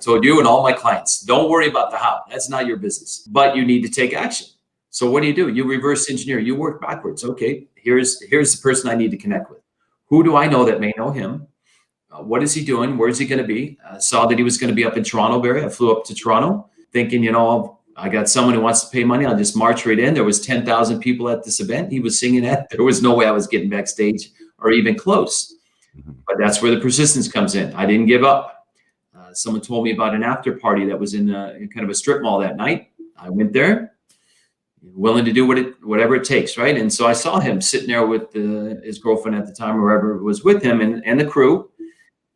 told you and all my clients, don't worry about the how. That's not your business, but you need to take action. So what do? You reverse engineer, you work backwards. Okay, here's the person I need to connect with. Who do I know that may know him? What is he doing? Where's he going to be? Saw that he was going to be up in Toronto, Barry. I flew up to Toronto thinking, I got someone who wants to pay money. I'll just march right in. There was 10,000 people at this event he was singing at. There was no way I was getting backstage or even close. But that's where the persistence comes in. I didn't give up. Someone told me about an after party that was in kind of a strip mall that night. I went there, willing to do whatever it takes, right? And so I saw him sitting there with his girlfriend at the time, or whoever was with him, and the crew.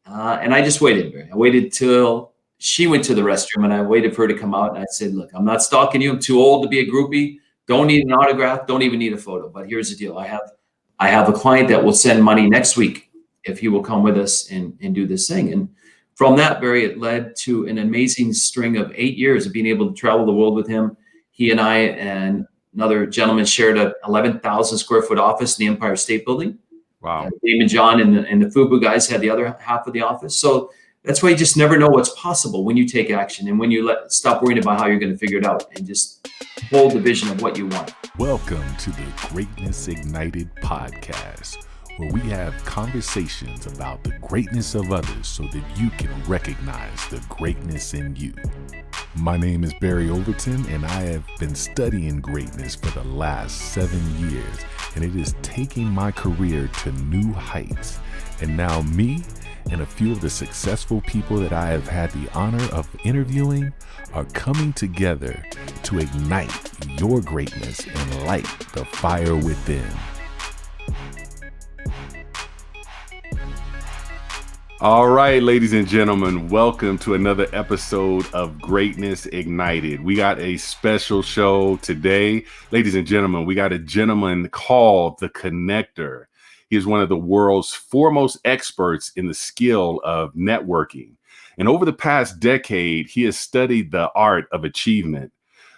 And I just waited. I waited till she went to the restroom, and I waited for her to come out. And I said, look, I'm not stalking you. I'm too old to be a groupie. Don't need an autograph. Don't even need a photo. But here's the deal. I have a client that will send money next week if he will come with us and do this thing. And from that, Barry, it led to an amazing string of 8 years of being able to travel the world with him. He and I and another gentleman shared a 11,000 square foot office in the Empire State Building. Wow. Damon, John, and the FUBU guys had the other half of the office. So that's why you just never know what's possible when you take action and when you stop worrying about how you're going to figure it out and just hold the vision of what you want. Welcome to the Greatness Ignited podcast, where we have conversations about the greatness of others so that you can recognize the greatness in you. My name is Barry Overton, and I have been studying greatness for the last 7 years, and it is taking my career to new heights. And now me and a few of the successful people that I have had the honor of interviewing are coming together to ignite your greatness and light the fire within. All right, ladies and gentlemen, welcome to another episode of Greatness Ignited. We got a special show today. Ladies and gentlemen, we got a gentleman called The Connector. He is one of the world's foremost experts in the skill of networking. And over the past decade, he has studied the art of achievement.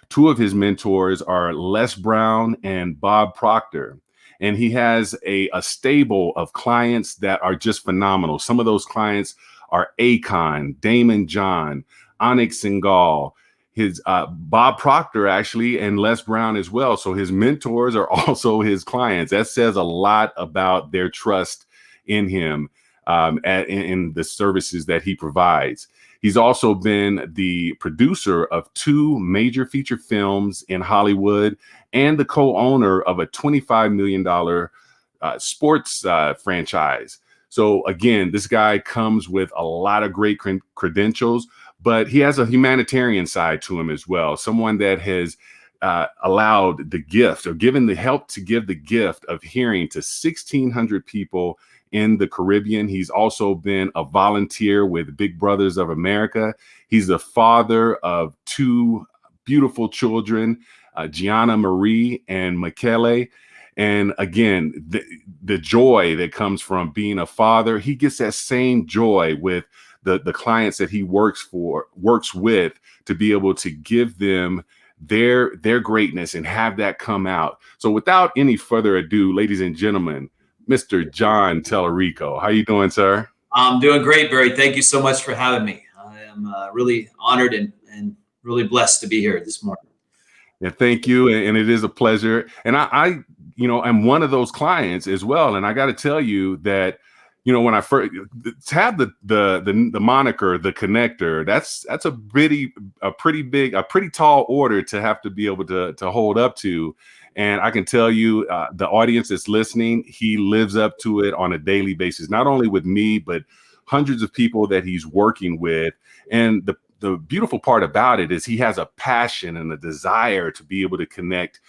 Two of his mentors are Les Brown and Bob Proctor. And he has a stable of clients that are just phenomenal. Some of those clients are Akon, Damon John, Onyx Singal, his Bob Proctor actually, and Les Brown as well. So his mentors are also his clients. That says a lot about their trust in him in the services that he provides. He's also been the producer of 2 major feature films in Hollywood and the co-owner of a $25 million sports franchise. So again, this guy comes with a lot of great credentials, but he has a humanitarian side to him as well. Someone that has allowed the gift or given the help to give the gift of hearing to 1,600 people in the Caribbean. He's also been a volunteer with Big Brothers of America. He's the father of 2 beautiful children, Gianna Marie and Michele. And again, the joy that comes from being a father, he gets that same joy with the clients that he works with to be able to give them their greatness and have that come out. So without any further ado, ladies and gentlemen, Mr. Jon Talarico. How you doing, sir? I'm doing great, Barry. Thank you so much for having me. I am really honored and really blessed to be here this morning. Yeah, thank you. And it is a pleasure. And I I'm one of those clients as well. And I got to tell you that, when I first to have the moniker, The Connector, that's a pretty tall order to have to be able to hold up to. And I can tell you, the audience that's listening, he lives up to it on a daily basis, not only with me, but hundreds of people that he's working with. And the beautiful part about it is he has a passion and a desire to be able to connect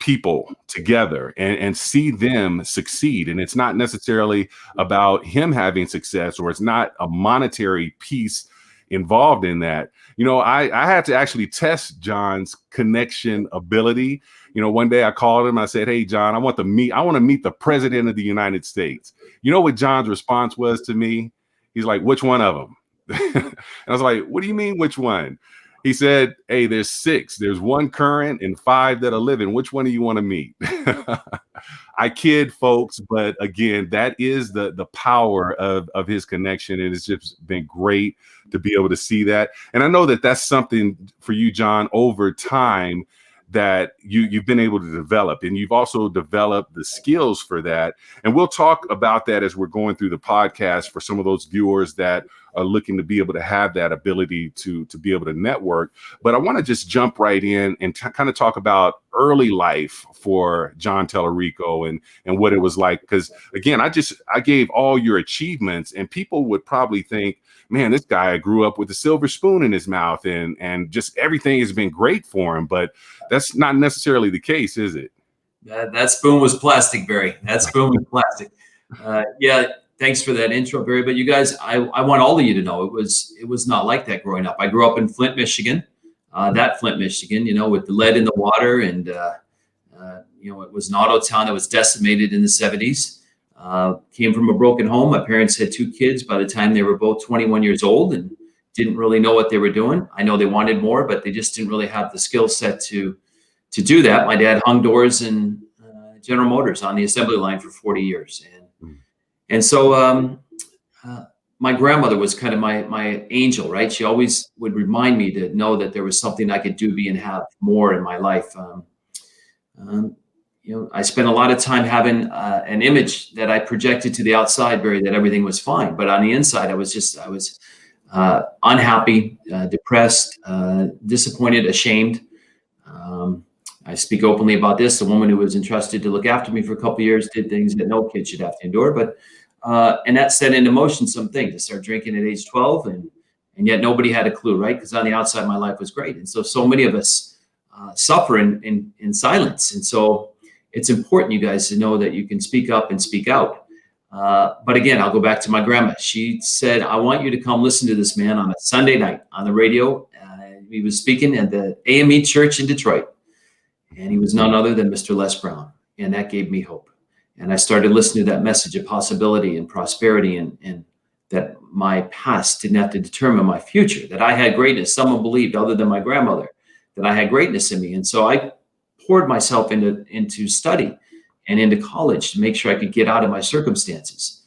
people together and see them succeed. And it's not necessarily about him having success, or it's not a monetary piece involved in that. I had to actually test Jon's connection ability. One day I called him. I said, "Hey, Jon, I want to meet the president of the United States." You know what Jon's response was to me? He's like, "Which one of them?" And I was like, "What do you mean, which one?" He said, "Hey, there's 6. There's 1 current and 5 that are living. Which one do you want to meet?" I kid, folks, but again, that is the power of his connection, and it's just been great to be able to see that. And I know that that's something for you, Jon, over time that you've been able to develop, and you've also developed the skills for that. And we'll talk about that as we're going through the podcast for some of those viewers that are looking to be able to have that ability to be able to network. But I want to just jump right in and kind of talk about early life for Jon Talarico and what it was like. Because again, I gave all your achievements, and people would probably think, man, this guy grew up with a silver spoon in his mouth, and just everything has been great for him. But that's not necessarily the case, is it? That spoon was plastic, Barry. That spoon was plastic. Yeah. Thanks for that intro, Barry. But you guys, I want all of you to know it was not like that growing up. I grew up in Flint, Michigan. That Flint, Michigan, with the lead in the water, and it was an auto town that was decimated in the 70s. Came from a broken home. My parents had 2 kids by the time they were both 21 years old, and didn't really know what they were doing. I know they wanted more, but they just didn't really have the skill set to do that. My dad hung doors in General Motors on the assembly line for 40 years, and so my grandmother was kind of my angel, right? She always would remind me to know that there was something I could do, be, and have more in my life. I spent a lot of time having an image that I projected to the outside, Barry, that everything was fine. But on the inside, I was unhappy, depressed, disappointed, ashamed. I speak openly about this. The woman who was entrusted to look after me for a couple of years did things that no kid should have to endure. But and that set into motion some things. I started drinking at age 12, and yet nobody had a clue, right? Because on the outside, my life was great. And so many of us suffer in silence. And so it's important, you guys, to know that you can speak up and speak out. But again, I'll go back to my grandma. She said, "I want you to come listen to this man on a Sunday night on the radio." He was speaking at the AME Church in Detroit, and he was none other than Mr. Les Brown. And that gave me hope. And I started listening to that message of possibility and prosperity, and that my past didn't have to determine my future, that I had greatness. Someone believed, other than my grandmother, that I had greatness in me. And so I poured myself into study and into college to make sure I could get out of my circumstances.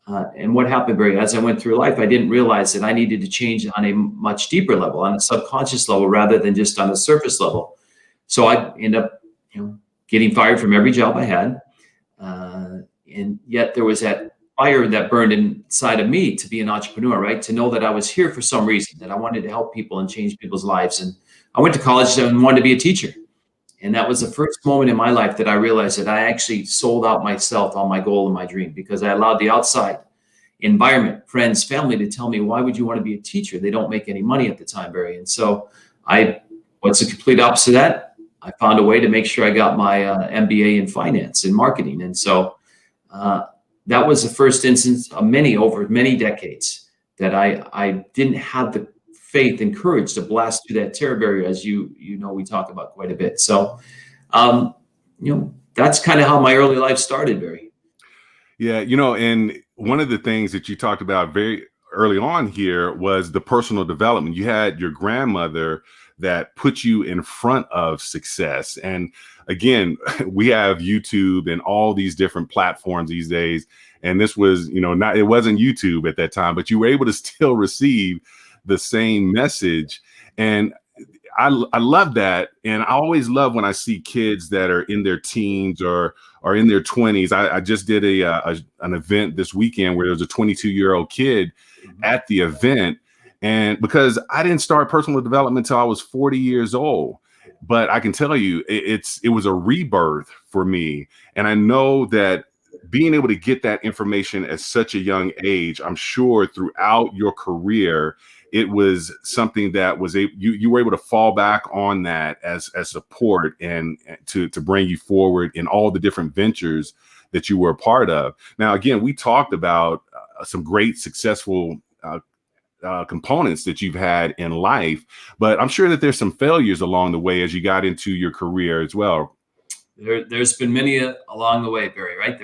And what happened, Barry, as I went through life, I didn't realize that I needed to change on a much deeper level, on a subconscious level, rather than just on a surface level. So I ended up, getting fired from every job I had. And yet there was that fire that burned inside of me to be an entrepreneur, right? To know that I was here for some reason, that I wanted to help people and change people's lives. And I went to college and wanted to be a teacher. And that was the first moment in my life that I realized that I actually sold out myself on my goal and my dream, because I allowed the outside environment, friends, family to tell me, why would you want to be a teacher? They don't make any money at the time, Barry. And so what's the complete opposite of that? I found a way to make sure I got my MBA in finance and marketing. And so that was the first instance of many over many decades that I didn't have the faith and courage to blast through that terror barrier, as we talk about quite a bit. So, that's kind of how my early life started, Barry. Yeah, and one of the things that you talked about very early on here was the personal development. You had your grandmother that put you in front of success. And again, we have YouTube and all these different platforms these days. And this was, it wasn't YouTube at that time, but you were able to still receive the same message. And I love that. And I always love when I see kids that are in their teens or in their 20s. I just did an event this weekend where there was a 22-year-old kid at the event. And because I didn't start personal development until I was 40 years old, but I can tell you it was a rebirth for me. And I know that being able to get that information at such a young age, I'm sure throughout your career, it was something that was you were able to fall back on that as support and to bring you forward in all the different ventures that you were a part of. Now, again, we talked about some great successful components that you've had in life, but I'm sure that there's some failures along the way as you got into your career as well. There's been many along the way, Barry, right?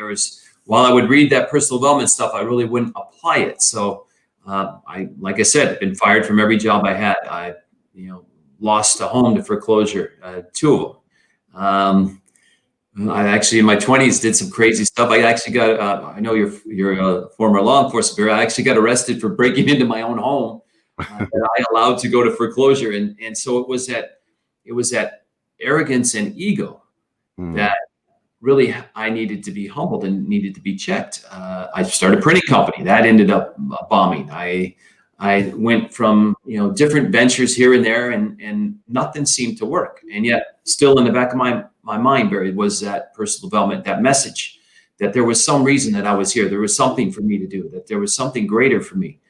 While I would read that personal development stuff, I really wouldn't apply it. So like I said, been fired from every job I had. lost a home to foreclosure, two of them. I actually, in my 20s, did some crazy stuff. I actually got, I know you're a former law enforcement bureau. I actually got arrested for breaking into my own home that I allowed to go to foreclosure. And so it was that arrogance and ego that really I needed to be humbled and needed to be checked. I started a printing company that ended up bombing. I went from, different ventures here and there, and nothing seemed to work. And yet still in the back of my mind, Barry, was that personal development, that message that there was some reason that I was here. There was something for me to do, that there was something greater for me.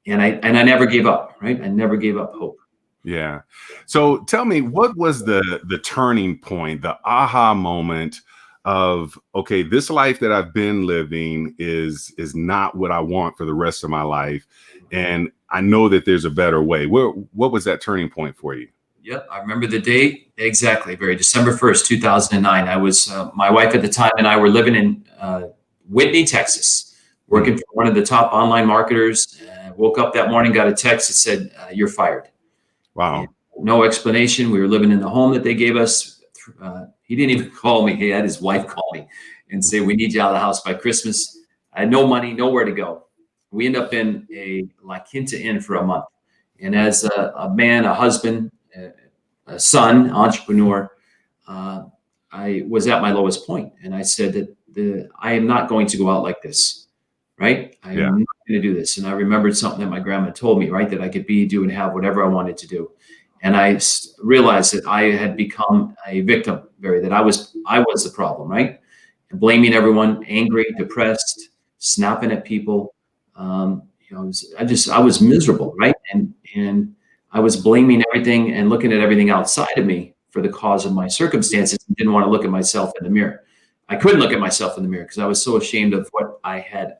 And I never gave up, right? I never gave up hope. Yeah. So tell me, what was the turning point, the aha moment of, okay, this life that I've been living is not what I want for the rest of my life, and I know that there's a better way. What was that turning point for you? Yep, I remember the date exactly, Barry. December 1st, 2009. I was my wife at the time and I were living in Whitney, Texas, working for one of the top online marketers. Woke up that morning, got a text that said, "You're fired." Wow. And no explanation. We were living in the home that they gave us. He didn't even call me. He had his wife call me and say, "We need you out of the house by Christmas." I had no money, nowhere to go. We end up in a La Quinta Inn for a month. And as a man, a husband, a son, entrepreneur, I was at my lowest point. And I said that I am not going to go out like this, right? I am not going to do this. And I remembered something that my grandma told me, right? That I could be, do, and have whatever I wanted to do. And I realized that I had become a victim, Barry, that I was the problem, right? And blaming everyone, angry, depressed, snapping at people. I was miserable, right? And I was blaming everything and looking at everything outside of me for the cause of my circumstances, and didn't want to look at myself in the mirror. I couldn't look at myself in the mirror because I was so ashamed of what I had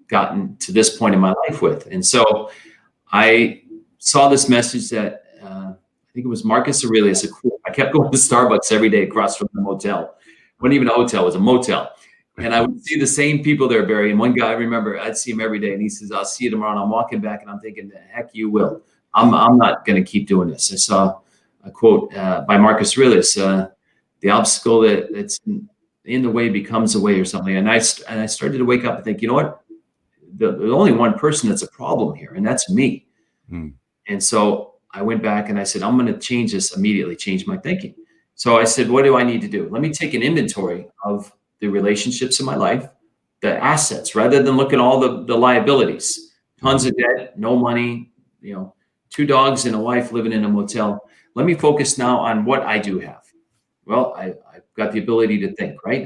gotten to this point in my life with. And so I saw this message that I think it was Marcus Aurelius. I kept going to Starbucks every day across from the motel. It wasn't even a hotel, it was a motel. And I would see the same people there, Barry. And one guy, I remember, I'd see him every day. And he says, "I'll see you tomorrow." And I'm walking back and I'm thinking, "The heck you will. I'm not going to keep doing this." I saw a quote by Marcus Aurelius, "The obstacle that's in the way becomes a way," or something. And I started to wake up and think, you know what? There's only one person that's a problem here, and that's me. And so I went back and I said, I'm going to change this immediately, change my thinking. So I said, what do I need to do? Let me take an inventory of the relationships in my life, the assets, rather than look at all the liabilities, tons of debt, no money, two dogs and a wife living in a motel. Let me focus now on what I do have. Well, I've got the ability to think, right?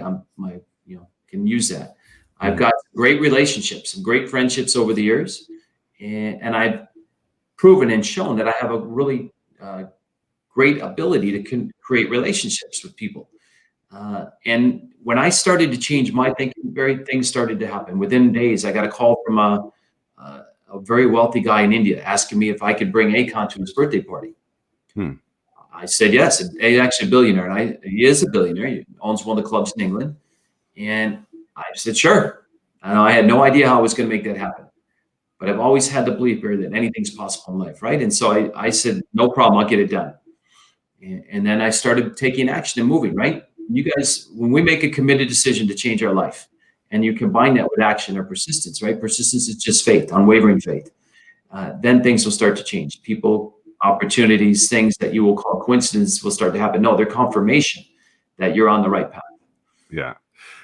Can use that. I've got great relationships, some great friendships over the years. And I've proven and shown that I have a really great ability to create relationships with people. And when I started to change my thinking, things started to happen. Within days, I got a call from a very wealthy guy in India asking me if I could bring Akon to his birthday party. I said yes. He's actually a billionaire, and he is a billionaire. He owns one of the clubs in England. And I said, sure. I had no idea how I was going to make that happen. But I've always had the belief, Barry, that anything's possible in life, right? And so I said, no problem, I'll get it done. And then I started taking action and moving, right? You guys, when we make a committed decision to change our life, and you combine that with action or persistence, right? Persistence is just faith, unwavering faith. Then things will start to change. People, opportunities, things that you will call coincidence will start to happen. No, they're confirmation that you're on the right path. Yeah.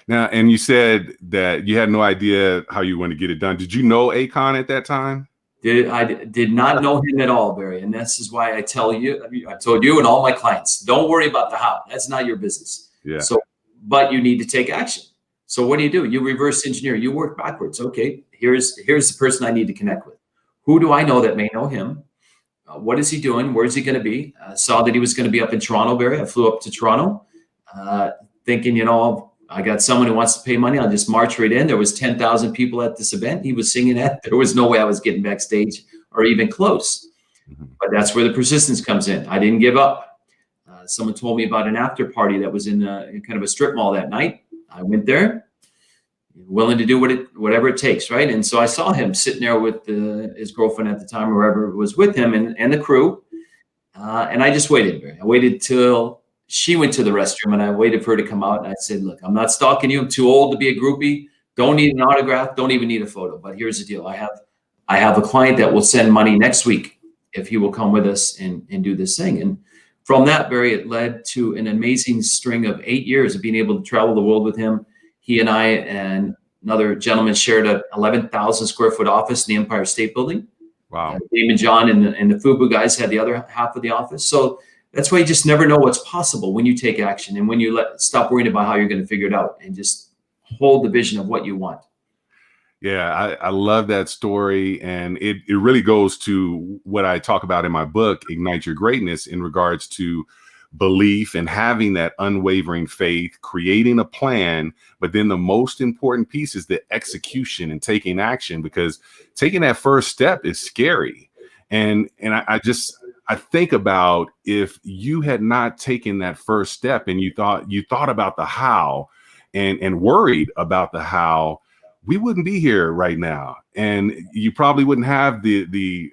Now, and you said that you had no idea how you want to get it done. Did you know Akon at that time? I did not know him at all, Barry. And this is why I told you and all my clients, don't worry about the how. That's not your business. Yeah. So, but you need to take action. So what do? You reverse engineer. You work backwards. Okay, here's the person I need to connect with. Who do I know that may know him? What is he doing? Where's he going to be? Saw that he was going to be up in Toronto, Barry. I flew up to Toronto thinking, I got someone who wants to pay money. I'll just march right in. There was 10,000 people at this event he was singing at. There was no way I was getting backstage or even close. But that's where the persistence comes in. I didn't give up. Someone told me about an after party that was in kind of a strip mall that night. I went there, willing to do whatever it takes, right? And so I saw him sitting there with his girlfriend at the time, or whoever was with him, and the crew. And I just waited, Barry. I waited till she went to the restroom, and I waited for her to come out. And I said, look, I'm not stalking you. I'm too old to be a groupie. Don't need an autograph. Don't even need a photo. But here's the deal. I have a client that will send money next week if he will come with us and do this thing. And from that, Barry, it led to an amazing string of 8 years of being able to travel the world with him. He and I and another gentleman shared a 11,000 square foot office in the Empire State Building. Wow. Damon John and the FUBU guys had the other half of the office. So that's why you just never know what's possible when you take action and when you stop worrying about how you're going to figure it out and just hold the vision of what you want. Yeah, I love that story. And it really goes to what I talk about in my book, Ignite Your Greatness, in regards to belief and having that unwavering faith, creating a plan. But then the most important piece is the execution and taking action, because taking that first step is scary. And I think about if you had not taken that first step and you thought about the how and worried about the how, we wouldn't be here right now. And you probably wouldn't have the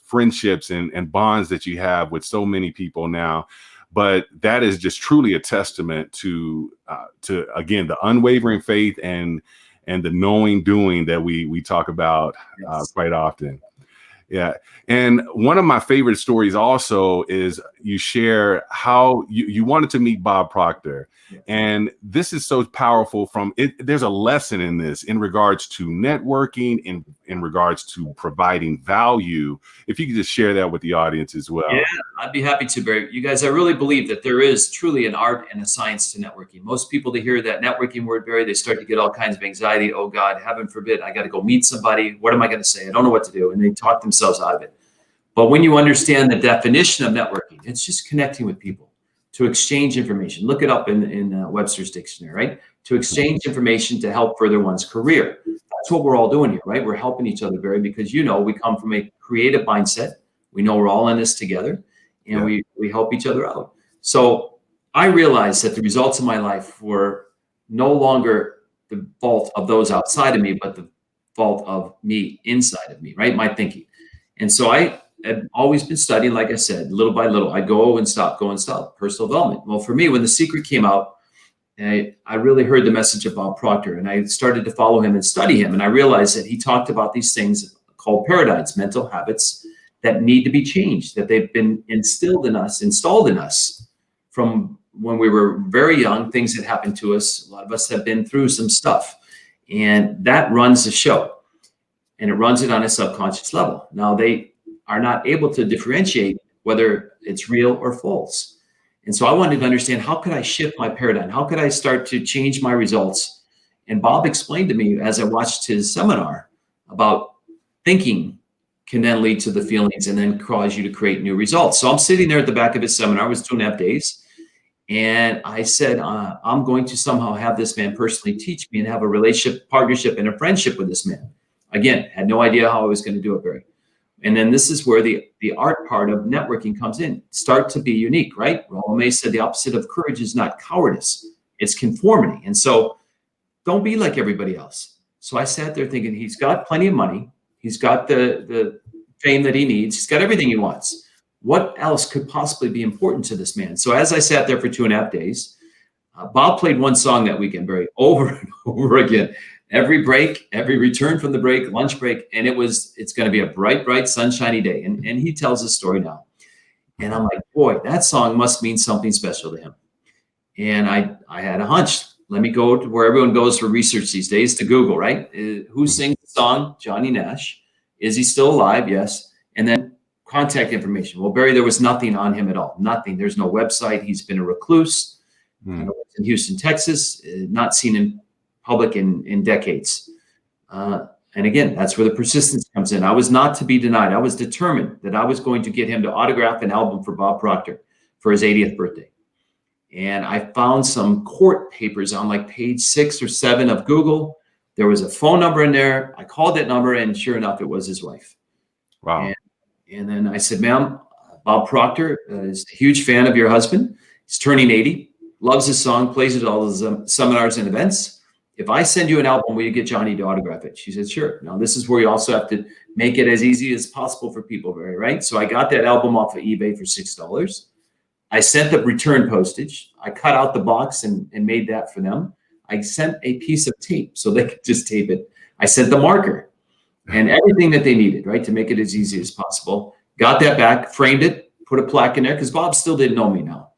friendships and bonds that you have with so many people now. But that is just truly a testament to again, the unwavering faith and the knowing doing that we talk about quite often. Yeah. And one of my favorite stories also is you share how you wanted to meet Bob Proctor. And this is so powerful from it. There's a lesson in this in regards to networking, in regards to providing value. If you could just share that with the audience as well. Yeah, I'd be happy to, Barry. You guys, I really believe that there is truly an art and a science to networking. Most people, to hear that networking word, Barry, they start to get all kinds of anxiety. Oh God, heaven forbid, I got to go meet somebody. What am I going to say? I don't know what to do. And they talk themselves out of it. But when you understand the definition of networking, it's just connecting with people to exchange information. Look it up in Webster's dictionary, right? To exchange information to help further one's career. That's what we're all doing here, right? We're helping each other, Barry, because we come from a creative mindset. We know we're all in this together, and we help each other out. So I realized that the results of my life were no longer the fault of those outside of me, but the fault of me inside of me, right? My thinking. And so I had always been studying, like I said, little by little. I go and stop, personal development. Well, for me, when The Secret came out, I really heard the message of Bob Proctor, and I started to follow him and study him. And I realized that he talked about these things called paradigms, mental habits that need to be changed, that they've been installed in us from when we were very young, things that happened to us. A lot of us have been through some stuff, and that runs the show, and it runs it on a subconscious level. Now, they are not able to differentiate whether it's real or false. And so I wanted to understand, how could I shift my paradigm? How could I start to change my results? And Bob explained to me as I watched his seminar about thinking can then lead to the feelings and then cause you to create new results. So I'm sitting there at the back of his seminar. It was 2.5 days. And I said, I'm going to somehow have this man personally teach me and have a relationship, partnership, and a friendship with this man. Again, had no idea how I was going to do it, Barry. And then this is where the art part of networking comes in. Start to be unique, right? Rollo May said the opposite of courage is not cowardice, it's conformity. And so don't be like everybody else. So I sat there thinking, he's got plenty of money. He's got the fame that he needs. He's got everything he wants. What else could possibly be important to this man? So as I sat there for 2.5 days, Bob played one song that weekend, Barry, over and over again. Every break, every return from the break, lunch break, and it's going to be a bright, bright, sunshiny day. And he tells his story now. And I'm like, boy, that song must mean something special to him. And I had a hunch. Let me go to where everyone goes for research these days, to Google, right? Who sings the song? Johnny Nash. Is he still alive? Yes. And then contact information. Well, Barry, there was nothing on him at all. Nothing. There's no website. He's been a recluse. In Houston, Texas, not seen in public in decades. And again, that's where the persistence comes in. I was not to be denied. I was determined that I was going to get him to autograph an album for Bob Proctor for his 80th birthday. And I found some court papers on like page 6 or 7 of Google. There was a phone number in there. I called that number, and sure enough, it was his wife. Wow. And then I said, ma'am, Bob Proctor is a huge fan of your husband. He's turning 80, loves his song, plays it at all his seminars and events. if I send you an album, will you get Johnny to autograph it? She said, sure. Now, this is where you also have to make it as easy as possible for people, right? So I got that album off of eBay for $6. I sent the return postage. I cut out the box and made that for them. I sent a piece of tape so they could just tape it. I sent the marker and everything that they needed, right, to make it as easy as possible. Got that back, framed it, put a plaque in there because Bob still didn't know me now.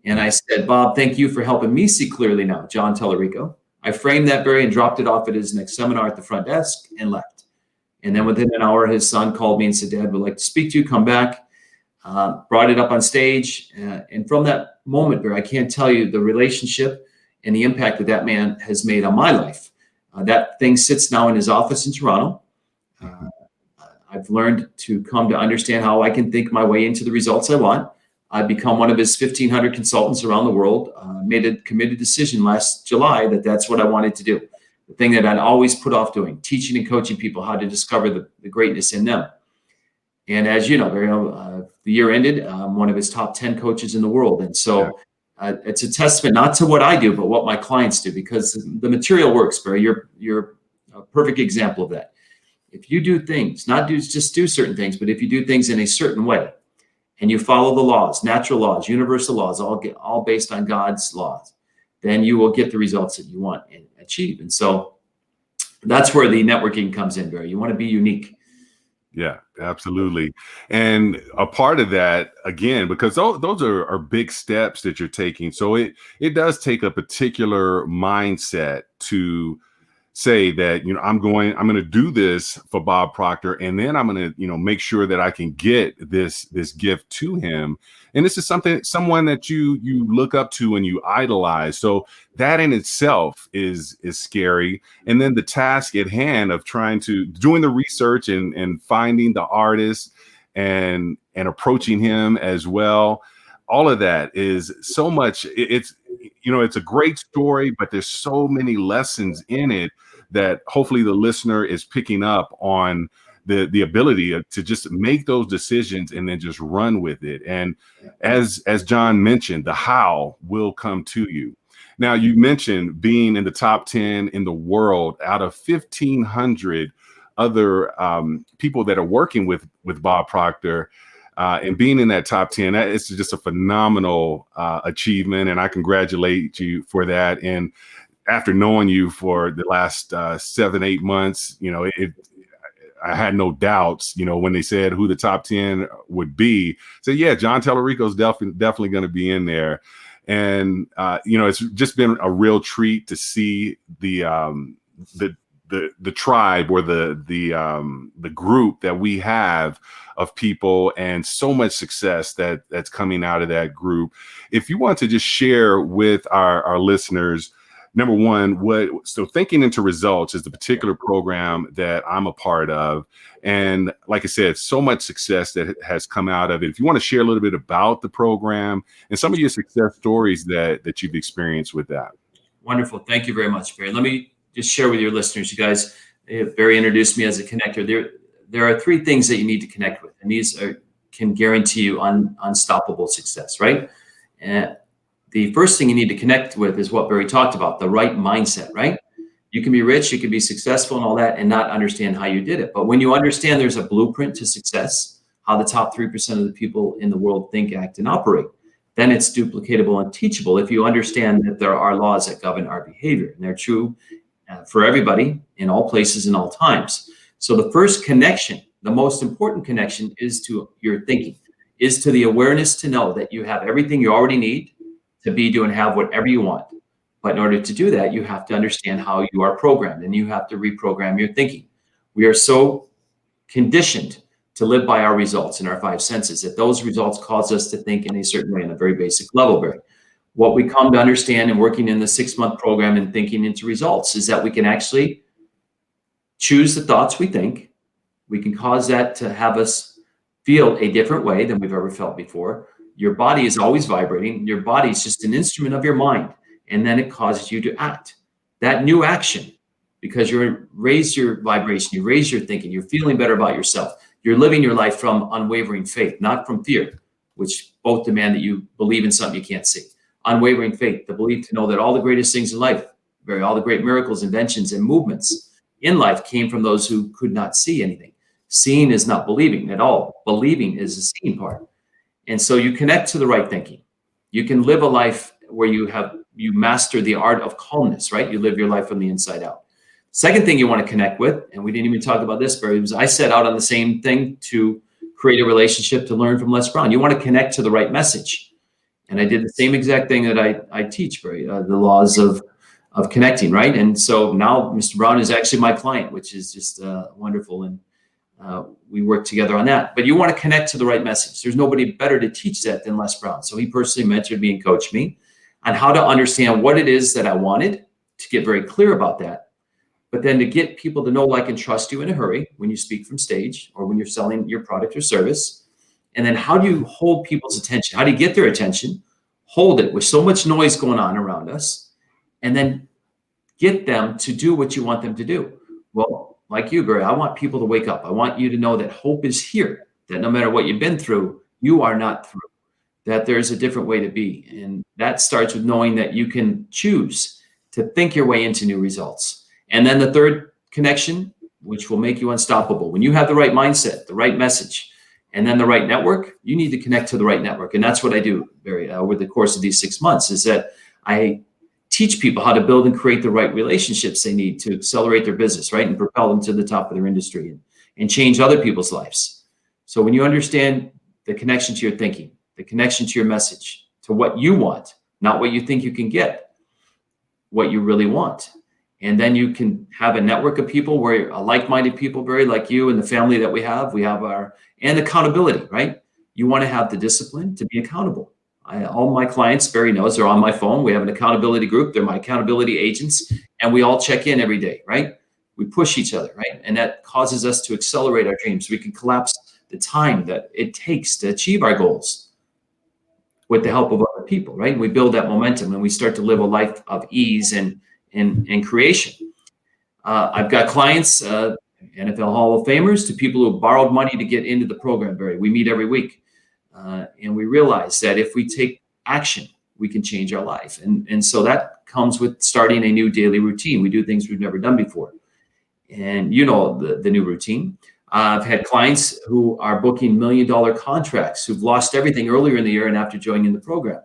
And I said, Bob, thank you for helping me see clearly now, Jon Talarico. I framed that Barry and dropped it off at his next seminar at the front desk and left. And then within an hour, his son called me and said, Dad, we'd like to speak to you, come back. Brought it up on stage. And from that moment, Barry, I can't tell you the relationship and the impact that that man has made on my life. That thing sits now in his office in Toronto. I've learned to come to understand how I can think my way into the results I want. I've become one of his 1,500 consultants around the world. Made a committed decision last July that that's what I wanted to do. The thing that I'd always put off doing, teaching and coaching people how to discover the greatness in them. And as you know, Barry, the year ended, I'm one of his top 10 coaches in the world. And so it's a testament, not to what I do, but what my clients do, because the material works, Barry. You're a perfect example of that. If you do things, not just do certain things, but if you do things in a certain way, and you follow the laws, natural laws, universal laws, all based on God's laws, then you will get the results that you want and achieve. And so that's where the networking comes in, Barry. You want to be unique. Yeah, absolutely. And a part of that, again, because those are big steps that you're taking. So it does take a particular mindset to say that, I'm going to do this for Bob Proctor, and then I'm going to, make sure that I can get this gift to him. And this is someone that you look up to and you idolize. So that in itself is scary. And then the task at hand of doing the research and finding the artist and approaching him as well. All of that is so much. It's a great story, but there's so many lessons in it that hopefully the listener is picking up on the ability to just make those decisions and then just run with it. And as Jon mentioned, the how will come to you. Now, you mentioned being in the top 10 in the world out of 1,500 other people that are working with Bob Proctor. And being in that top 10, it's just a phenomenal achievement. And I congratulate you for that. And after knowing you for the last 7-8 months, I had no doubts, when they said who the top 10 would be. So yeah, Jon Talarico is definitely going to be in there. And, it's just been a real treat to see the tribe or the group that we have of people, and so much success that's coming out of that group. If you want to just share with our listeners, number one, so Thinking into Results is the particular program that I'm a part of. And like I said, so much success that has come out of it. If you want to share a little bit about the program and some of your success stories that you've experienced with that. Wonderful. Thank you very much, Barry. Let me just share with your listeners, you guys, Barry introduced me as a connector. There are 3 things that you need to connect with, and these can guarantee you unstoppable success, right? And the first thing you need to connect with is what Barry talked about, the right mindset, right? You can be rich, you can be successful and all that, and not understand how you did it. But when you understand there's a blueprint to success, how the top 3% of the people in the world think, act, and operate, then it's duplicatable and teachable if you understand that there are laws that govern our behavior, and they're true for everybody in all places and all times. So the first connection, the most important connection, is to your thinking, is to the awareness to know that you have everything you already need to be, do, and have whatever you want. But in order to do that, you have to understand how you are programmed, and you have to reprogram your thinking. We are so conditioned to live by our results and our 5 senses that those results cause us to think in a certain way on a very basic level, Barry. What we come to understand in working in the 6-month program and Thinking into Results is that we can actually choose the thoughts we think. We can cause that to have us feel a different way than we've ever felt before. Your body is always vibrating. Your body is just an instrument of your mind. And then it causes you to act. That new action, because you raise your vibration, you raise your thinking, you're feeling better about yourself. You're living your life from unwavering faith, not from fear, which both demand that you believe in something you can't see. Unwavering faith, the belief to know that all the greatest things in life All the great miracles, inventions, and movements in life came from those who could not see anything. Seeing is not believing at all. Believing is the seeing part. And so you connect to the right thinking. You can live a life where you master the art of calmness, right? You live your life from the inside out. Second thing you want to connect with, and we didn't even talk about this, Barry, was I set out on the same thing to create a relationship, to learn from Les Brown. You want to connect to the right message. And I did the same exact thing that I teach, Barry, the laws of connecting, right? And so now Mr. Brown is actually my client, which is just wonderful. And we work together on that. But you want to connect to the right message. There's nobody better to teach that than Les Brown. So he personally mentored me and coached me on how to understand what it is that I wanted, to get very clear about that, but then to get people to know, like, and trust you in a hurry when you speak from stage or when you're selling your product or service. And then how do you hold people's attention? How do you get their attention, hold it with so much noise going on around us, and then get them to do what you want them to do? Well, like you, Barry, I want people to wake up. I want you to know that hope is here, that no matter what you've been through, you are not through, that there's a different way to be. And that starts with knowing that you can choose to think your way into new results. And then the third connection, which will make you unstoppable. When you have the right mindset, the right message, and then the right network, you need to connect to the right network. And that's what I do, Barry, over the course of these 6 months, is that I teach people how to build and create the right relationships they need to accelerate their business, right? And propel them to the top of their industry and change other people's lives. So when you understand the connection to your thinking, the connection to your message, to what you want, not what you think you can get, what you really want. And then you can have a network of people where like-minded people, very like you and the family that we have and accountability, right? You want to have the discipline to be accountable. All my clients, Barry knows, they're on my phone. We have an accountability group. They're my accountability agents, and we all check in every day, right? We push each other, right? And that causes us to accelerate our dreams. We can collapse the time that it takes to achieve our goals with the help of other people, right? We build that momentum and we start to live a life of ease and creation. I've got clients, NFL Hall of Famers, to people who borrowed money to get into the program, Barry. We meet every week. And we realize that if we take action, we can change our life. And so that comes with starting a new daily routine. We do things we've never done before. And you know the new routine. I've had clients who are booking $1 million contracts who've lost everything earlier in the year and after joining the program.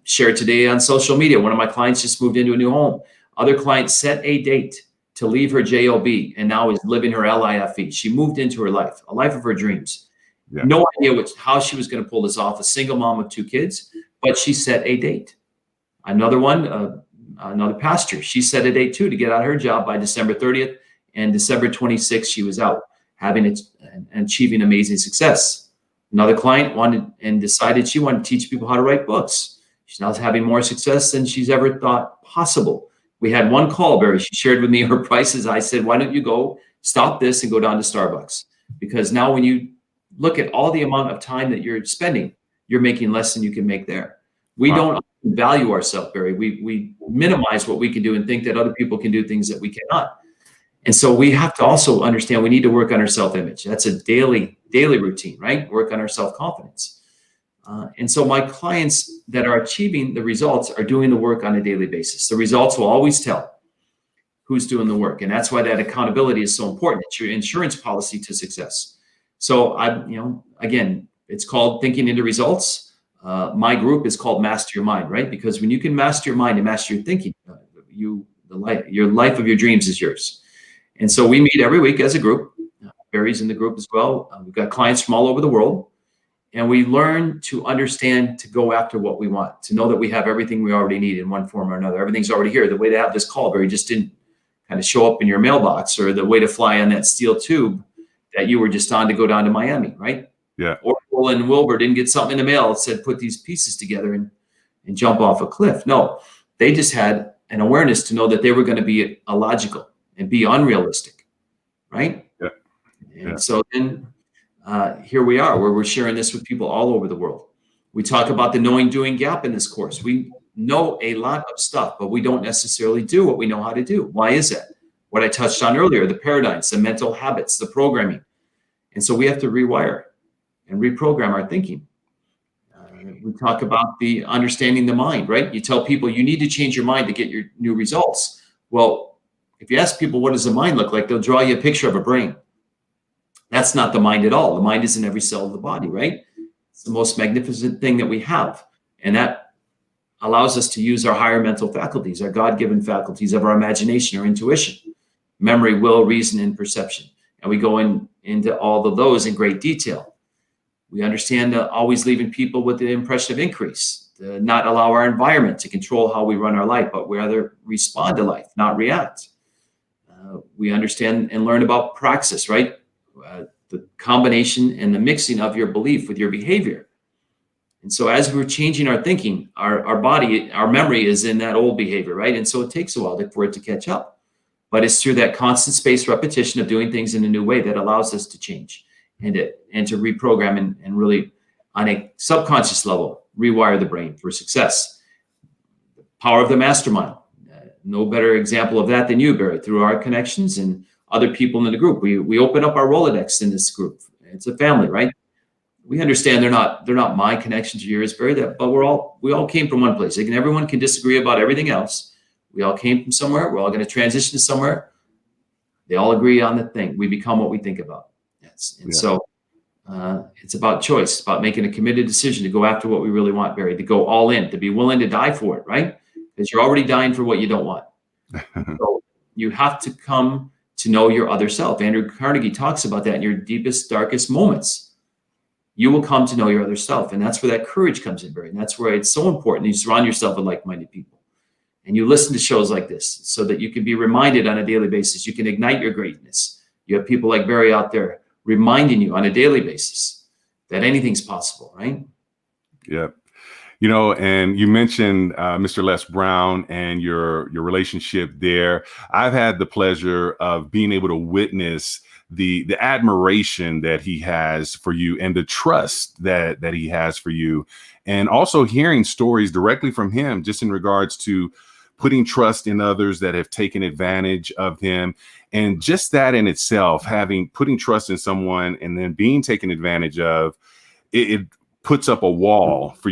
Shared today on social media, one of my clients just moved into a new home. Other clients set a date to leave her JOB and now is living her LIFE. She moved into her life, a life of her dreams. Yeah. No idea how she was going to pull this off, a single mom of 2 kids, but she set a date. Another one, another pastor, she set a date too to get out of her job by December 30th, and December 26th, she was out having it and achieving amazing success. Another client wanted and decided she wanted to teach people how to write books. She's now having more success than she's ever thought possible. We had one call, Barry. She shared with me her prices. I said, why don't you go stop this and go down to Starbucks? Because now when you look at all the amount of time that you're spending, you're making less than you can make there. We don't value ourselves, Barry. We minimize what we can do and think that other people can do things that we cannot. And so we have to also understand we need to work on our self-image. That's a daily routine, right? Work on our self-confidence. And so my clients that are achieving the results are doing the work on a daily basis. The results will always tell who's doing the work. And that's why that accountability is so important. It's your insurance policy to success. So again, it's called Thinking into Results. My group is called Master Your Mind, right? Because when you can master your mind and master your thinking, your life of your dreams is yours. And so we meet every week as a group. Barry's in the group as well. We've got clients from all over the world. And we learn to understand, to go after what we want, to know that we have everything we already need in one form or another. Everything's already here. The way to have this call, Barry, just didn't kind of show up in your mailbox, or the way to fly on that steel tube that you were just on to go down to Miami, right? Yeah. Oracle and Wilbur didn't get something in the mail that said, put these pieces together and jump off a cliff. No, they just had an awareness to know that they were going to be illogical and be unrealistic, right? Yeah. And so then here we are, where we're sharing this with people all over the world. We talk about the knowing doing gap in this course. We know a lot of stuff, but we don't necessarily do what we know how to do. Why is that? What I touched on earlier, the paradigms, the mental habits, the programming. And so we have to rewire and reprogram our thinking. We talk about the understanding the mind, right? You tell people you need to change your mind to get your new results. Well, if you ask people, what does the mind look like? They'll draw you a picture of a brain. That's not the mind at all. The mind is in every cell of the body, right? It's the most magnificent thing that we have. And that allows us to use our higher mental faculties, our God-given faculties of our imagination or intuition, memory, will, reason, and perception. And we go into all of those in great detail. We understand always leaving people with the impression of increase, to not allow our environment to control how we run our life, but rather respond to life, not react. We understand and learn about praxis, right? The combination and the mixing of your belief with your behavior. And so as we're changing our thinking, our body, our memory is in that old behavior, right? And so it takes a while for it to catch up. But it's through that constant spaced repetition of doing things in a new way that allows us to change and to reprogram and really, on a subconscious level, rewire the brain for success. The power of the mastermind. No better example of that than you, Barry, through our connections and other people in the group. We open up our Rolodex in this group. It's a family, right? We understand they're not my connections or yours, Barry, but we all came from one place. Again, everyone can disagree about everything else. We all came from somewhere. We're all going to transition to somewhere. They all agree on the thing. We become what we think about. Yes. And so it's about choice. It's about making a committed decision to go after what we really want, Barry, to go all in, to be willing to die for it, right? Because you're already dying for what you don't want. So you have to come to know your other self. Andrew Carnegie talks about that in your deepest, darkest moments. You will come to know your other self. And that's where that courage comes in, Barry. And that's where it's so important. You surround yourself with like-minded people. And you listen to shows like this so that you can be reminded on a daily basis. You can ignite your greatness. You have people like Barry out there reminding you on a daily basis that anything's possible, right? Yeah. You know, and you mentioned Mr. Les Brown and your relationship there. I've had the pleasure of being able to witness the admiration that he has for you and the trust that he has for you, and also hearing stories directly from him just in regards to putting trust in others that have taken advantage of him. And just that in itself, putting trust in someone and then being taken advantage of, it puts up a wall for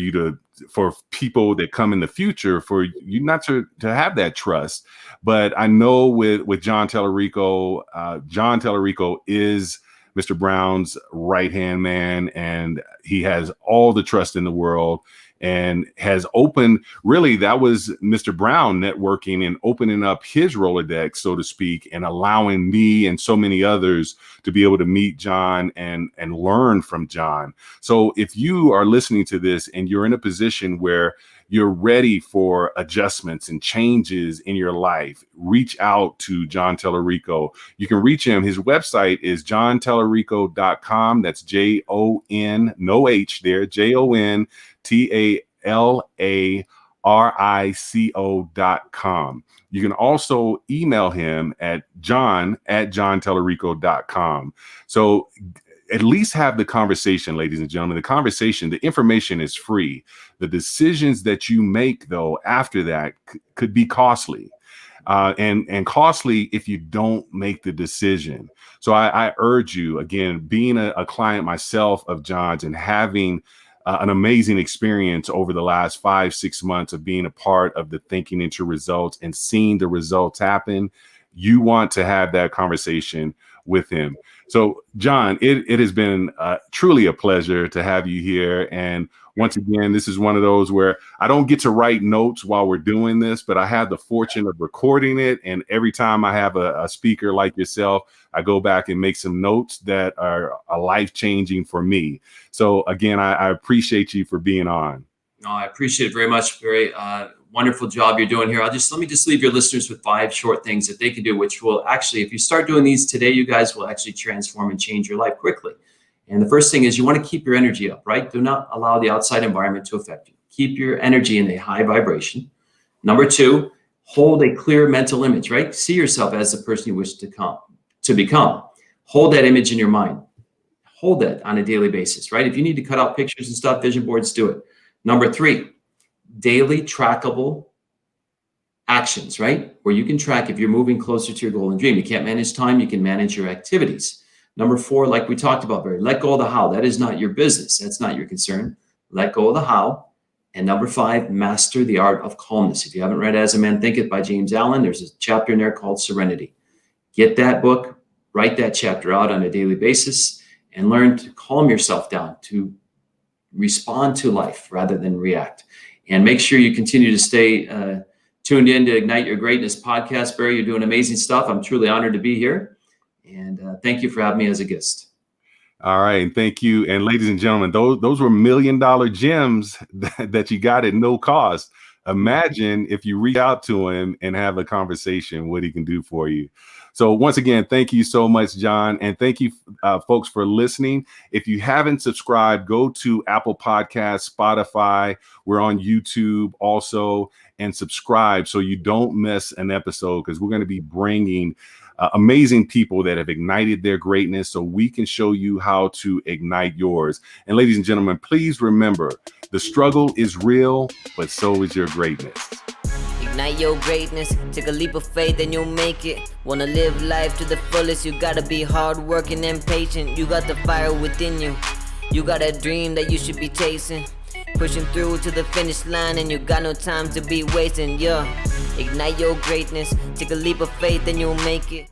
people that come in the future for you not to have that trust. But I know with Jon Talarico, Jon Talarico is Mr. Brown's right-hand man, and he has all the trust in the world and has opened, really, that was Mr. Brown networking and opening up his Rolodex, so to speak, and allowing me and so many others to be able to meet Jon and learn from Jon. So if you are listening to this and you're in a position where you're ready for adjustments and changes in your life, reach out to Jon Talarico. You can reach him. His website is jontalarico.com. That's Jon, no H there, JONTALARICO.com. You can also email him at john@jontalarico.com. So at least have the conversation, ladies and gentlemen. The information is free. The decisions that you make, though, after that could be costly. And costly if you don't make the decision. So I urge you, again, being a client myself of Jon's and having an amazing experience over the last 5-6 months of being a part of the Thinking into Results and seeing the results happen, you want to have that conversation with him. So, Jon, it has been truly a pleasure to have you here. And once again, this is one of those where I don't get to write notes while we're doing this, but I have the fortune of recording it. And every time I have a speaker like yourself, I go back and make some notes that are life-changing for me. So again, I appreciate you for being on. No, I appreciate it very much. Very wonderful job you're doing here. Let me just leave your listeners with 5 short things that they can do, which will actually, if you start doing these today, you guys will actually transform and change your life quickly. And the first thing is you want to keep your energy up, right? Do not allow the outside environment to affect you. Keep your energy in a high vibration. Number 2, hold a clear mental image, right? See yourself as the person you wish to become. Hold that image in your mind. Hold that on a daily basis, right? If you need to cut out pictures and stuff, vision boards, do it. Number 3, daily trackable actions, right? Where you can track if you're moving closer to your goal and dream. You can't manage time, you can manage your activities. Number 4, like we talked about, Barry, let go of the how. That is not your business. That's not your concern. let go of the how. And number 5, master the art of calmness. If you haven't read As a Man Thinketh by James Allen, there's a chapter in there called Serenity. Get that book, write that chapter out on a daily basis, and learn to calm yourself down, to respond to life rather than react. And make sure you continue to stay tuned in to Ignite Your Greatness podcast. Barry, you're doing amazing stuff. I'm truly honored to be here. And thank you for having me as a guest. All right. And thank you. And ladies and gentlemen, those were $1 million gems that you got at no cost. Imagine if you reach out to him and have a conversation, what he can do for you. So once again, thank you so much, Jon. And thank you, folks, for listening. If you haven't subscribed, go to Apple Podcasts, Spotify. We're on YouTube also, and subscribe so you don't miss an episode, because we're going to be bringing amazing people that have ignited their greatness so we can show you how to ignite yours. And ladies and gentlemen, please remember, the struggle is real, but so is your greatness. Ignite your greatness, take a leap of faith and you'll make it. Wanna live life to the fullest, you gotta be hardworking and patient. You got the fire within you, you got a dream that you should be chasing. Pushing through to the finish line and you got no time to be wasting, yeah. Ignite your greatness, take a leap of faith and you'll make it.